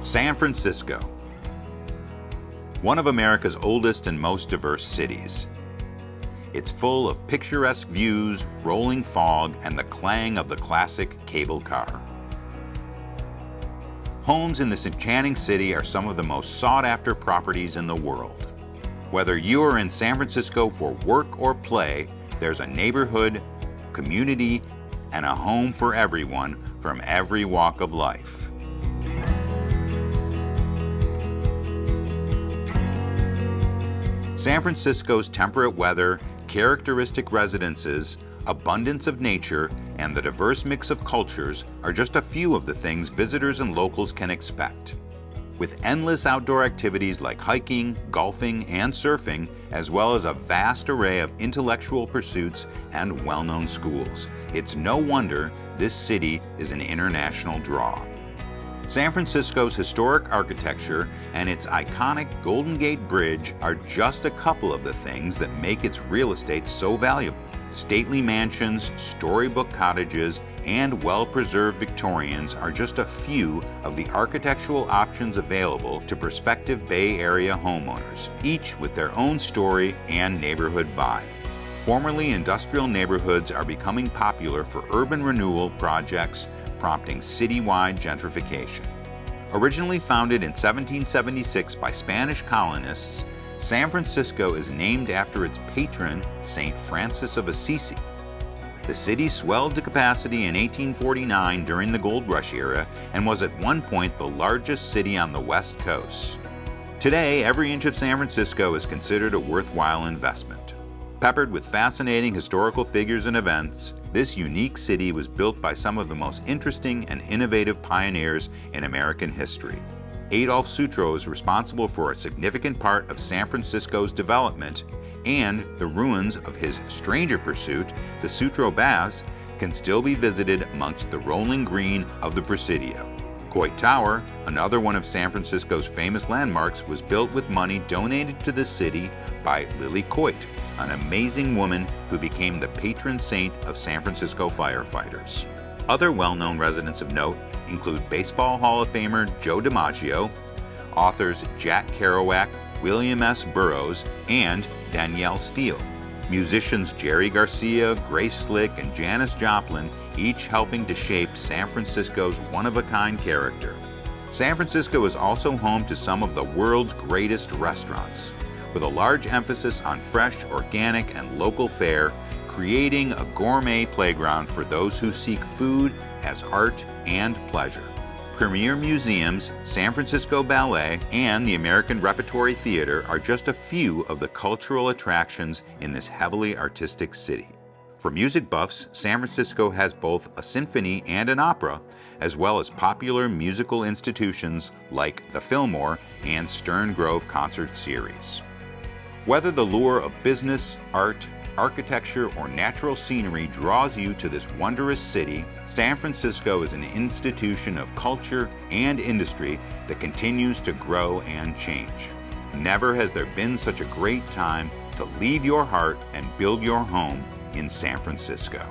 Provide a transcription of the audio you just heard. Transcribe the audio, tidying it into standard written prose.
San Francisco, one of America's oldest and most diverse cities. It's full of picturesque views, rolling fog, and the clang of the classic cable car. Homes in this enchanting city are some of the most sought-after properties in the world. Whether you are in San Francisco for work or play, there's a neighborhood, community, and a home for everyone from every walk of life. San Francisco's temperate weather, characteristic residences, abundance of nature, and the diverse mix of cultures are just a few of the things visitors and locals can expect. With endless outdoor activities like hiking, golfing, and surfing, as well as a vast array of intellectual pursuits and well-known schools, it's no wonder this city is an international draw. San Francisco's historic architecture and its iconic Golden Gate Bridge are just a couple of the things that make its real estate so valuable. Stately mansions, storybook cottages, and well-preserved Victorians are just a few of the architectural options available to prospective Bay Area homeowners, each with their own story and neighborhood vibe. Formerly industrial neighborhoods are becoming popular for urban renewal projects, prompting citywide gentrification. Originally founded in 1776 by Spanish colonists, San Francisco is named after its patron, St. Francis of Assisi. The city swelled to capacity in 1849 during the Gold Rush era and was at one point the largest city on the West Coast. Today, every inch of San Francisco is considered a worthwhile investment. Peppered with fascinating historical figures and events, this unique city was built by some of the most interesting and innovative pioneers in American history. Adolf Sutro is responsible for a significant part of San Francisco's development, and the ruins of his stranger pursuit, the Sutro Baths, can still be visited amongst the rolling green of the Presidio. Coit Tower, another one of San Francisco's famous landmarks, was built with money donated to the city by Lily Coit, an amazing woman who became the patron saint of San Francisco firefighters. Other well-known residents of note include Baseball Hall of Famer Joe DiMaggio, authors Jack Kerouac, William S. Burroughs, and Danielle Steele, musicians Jerry Garcia, Grace Slick, and Janis Joplin, each helping to shape San Francisco's one-of-a-kind character. San Francisco is also home to some of the world's greatest restaurants, with a large emphasis on fresh, organic, and local fare, creating a gourmet playground for those who seek food as art and pleasure. Premier museums, San Francisco Ballet, and the American Repertory Theater are just a few of the cultural attractions in this heavily artistic city. For music buffs, San Francisco has both a symphony and an opera, as well as popular musical institutions like the Fillmore and Stern Grove Concert Series. Whether the lure of business, art, architecture, or natural scenery draws you to this wondrous city, San Francisco is an institution of culture and industry that continues to grow and change. Never has there been such a great time to leave your heart and build your home in San Francisco.